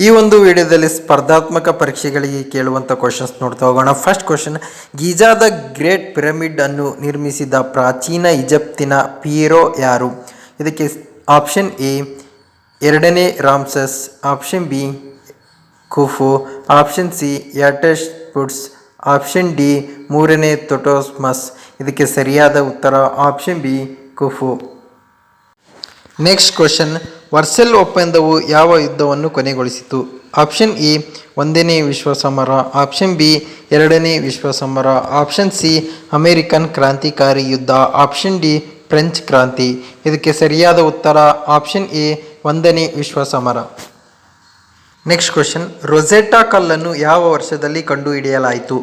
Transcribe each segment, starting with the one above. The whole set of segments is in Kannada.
ಈ ಒಂದು ವಿಡಿಯೋದಲ್ಲಿ ಸ್ಪರ್ಧಾತ್ಮಕ ಪರೀಕ್ಷೆಗಳಿಗೆ ಕೇಳುವಂಥ ಕ್ವಶನ್ಸ್ ನೋಡ್ತಾ ಹೋಗೋಣ. ಫಸ್ಟ್ ಕ್ವಶನ್, ಗೀಜಾದ ಗ್ರೇಟ್ ಪಿರಮಿಡ್ ಅನ್ನು ನಿರ್ಮಿಸಿದ ಪ್ರಾಚೀನ ಈಜಿಪ್ತಿನ ಫಿಯರೋ ಯಾರು? ಇದಕ್ಕೆ ಆಪ್ಷನ್ ಎ ಎರಡನೇ Ramses, option B Khufu, option C Hatshepsut, option D ಮೂರನೇ ತೊಟೋಸ್ಮಸ್. ಇದಕ್ಕೆ ಸರಿಯಾದ ಉತ್ತರ option B Khufu. Next question, Versailles ಒಪ್ಪಂದವು ಯಾವ ಯುದ್ಧವನ್ನು ಕೊನೆಗೊಳಿಸಿತು? ಆಪ್ಷನ್ ಎ ಒಂದನೇ ವಿಶ್ವ ಸಮರ, ಆಪ್ಷನ್ ಬಿ ಎರಡನೇ ವಿಶ್ವ ಸಮರ, ಆಪ್ಷನ್ ಸಿ ಅಮೇರಿಕನ್ ಕ್ರಾಂತಿಕಾರಿ ಯುದ್ಧ, ಆಪ್ಷನ್ ಡಿ ಫ್ರೆಂಚ್ ಕ್ರಾಂತಿ. ಇದಕ್ಕೆ ಸರಿಯಾದ ಉತ್ತರ ಆಪ್ಷನ್ ಎ ಒಂದನೇ ವಿಶ್ವ ಸಮರ. ನೆಕ್ಸ್ಟ್ ಕ್ವಶನ್, ರೊಸೆಟ್ಟಾ ಕಲ್ಲನ್ನು ಯಾವ ವರ್ಷದಲ್ಲಿ ಕಂಡುಹಿಡಿಯಲಾಯಿತು?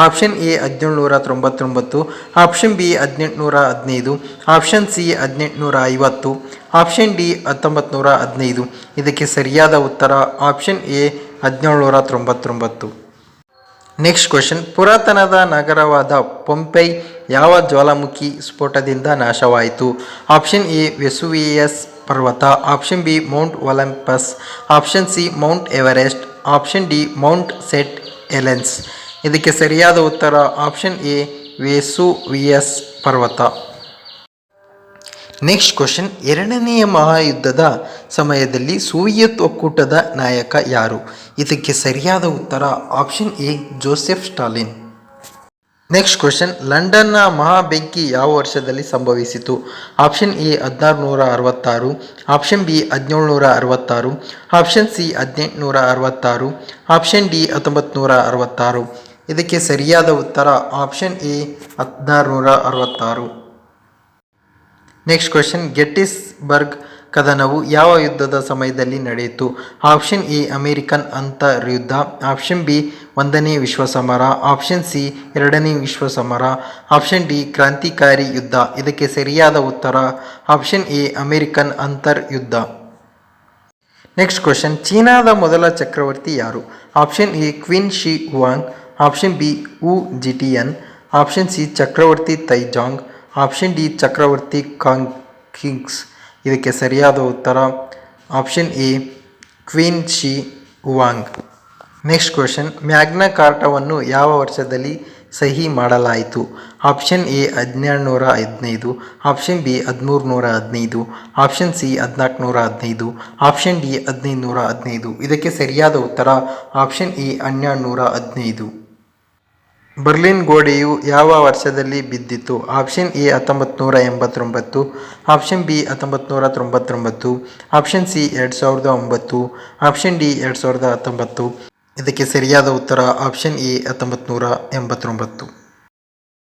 Option A 1799, option B 1815, option C 1850, option D 1915. ಇದಕ್ಕೆ ಸರಿಯಾದ ಉತ್ತರ ಆಪ್ಷನ್ ಎ 1799. ನೆಕ್ಸ್ಟ್ ಕ್ವಶನ್, ಪುರಾತನದ ನಗರವಾದ ಪೊಂಪೈ ಯಾವ ಜ್ವಾಲಾಮುಖಿ ಸ್ಫೋಟದಿಂದ ನಾಶವಾಯಿತು? ಆಪ್ಷನ್ ಎ ವೆಸುವಿಯಸ್ ಪರ್ವತ, option B mount Olympus, option C mount Everest, option D mount Saint Helens. ಇದಕ್ಕೆ ಸರಿಯಾದ ಉತ್ತರ ಆಪ್ಷನ್ ಎ ವೆಸುವಿಯಸ್ ಪರ್ವತ. ನೆಕ್ಸ್ಟ್ ಕ್ವಶನ್, ಎರಡನೆಯ ಮಹಾಯುದ್ಧದ ಸಮಯದಲ್ಲಿ ಸೋವಿಯತ್ ಒಕ್ಕೂಟದ ನಾಯಕ ಯಾರು? ಇದಕ್ಕೆ ಸರಿಯಾದ ಉತ್ತರ option A Joseph Stalin. Next question, ಲಂಡನ್ನ ಮಹಾಬೆಂಕಿ ಯಾವ ವರ್ಷದಲ್ಲಿ ಸಂಭವಿಸಿತು? Option A 1666, option B 1766, option C 1866, option D 1966. ಇದಕ್ಕೆ ಸರಿಯಾದ ಉತ್ತರ option A 1666. Next question, Gettysburg ಕದನವು ಯಾವ ಯುದ್ಧದ ಸಮಯದಲ್ಲಿ ನಡೆಯಿತು? ಆಪ್ಷನ್ ಎ ಅಮೇರಿಕನ್ ಅಂತರ್ಯುದ್ಧ, ಆಪ್ಷನ್ ಬಿ ಒಂದನೇ ವಿಶ್ವ ಸಮರ, ಆಪ್ಷನ್ ಸಿ ಎರಡನೇ ವಿಶ್ವ ಸಮರ, ಆಪ್ಷನ್ ಡಿ ಕ್ರಾಂತಿಕಾರಿ ಯುದ್ಧ. ಇದಕ್ಕೆ ಸರಿಯಾದ ಉತ್ತರ ಆಪ್ಷನ್ ಎ ಅಮೇರಿಕನ್ ಅಂತರ್ಯುದ್ಧ. ನೆಕ್ಸ್ಟ್ ಕ್ವಶನ್, ಚೀನಾದ ಮೊದಲ ಚಕ್ರವರ್ತಿ ಯಾರು? Option A Qin Shi Huang, option B Wu Zetian, option C ಚಕ್ರವರ್ತಿ ತೈಜಾಂಗ್, ಆಪ್ಷನ್ ಡಿ ಚಕ್ರವರ್ತಿ ಕಾಂಗ್ಕಿಂಗ್ಸ್. ಇದಕ್ಕೆ ಸರಿಯಾದ ಉತ್ತರ option A Qin Shi Huang. Next question, Magna ಕಾರ್ಟಾವನ್ನು ಯಾವ ವರ್ಷದಲ್ಲಿ ಸಹಿ ಮಾಡಲಾಯಿತು? Option A 1715, option B 1315, option C 1415, option D 1515. ಇದಕ್ಕೆ ಸರಿಯಾದ ಉತ್ತರ ಆಪ್ಷನ್ ಎ 1215. ಬರ್ಲಿನ್ ಗೋಡೆಯು ಯಾವ ವರ್ಷದಲ್ಲಿ ಬಿದ್ದಿತು? Option A 1989, option B 1999, option C 2009, option D 2019. ಇದಕ್ಕೆ ಸರಿಯಾದ ಉತ್ತರ ಆಪ್ಷನ್ ಎ 1989.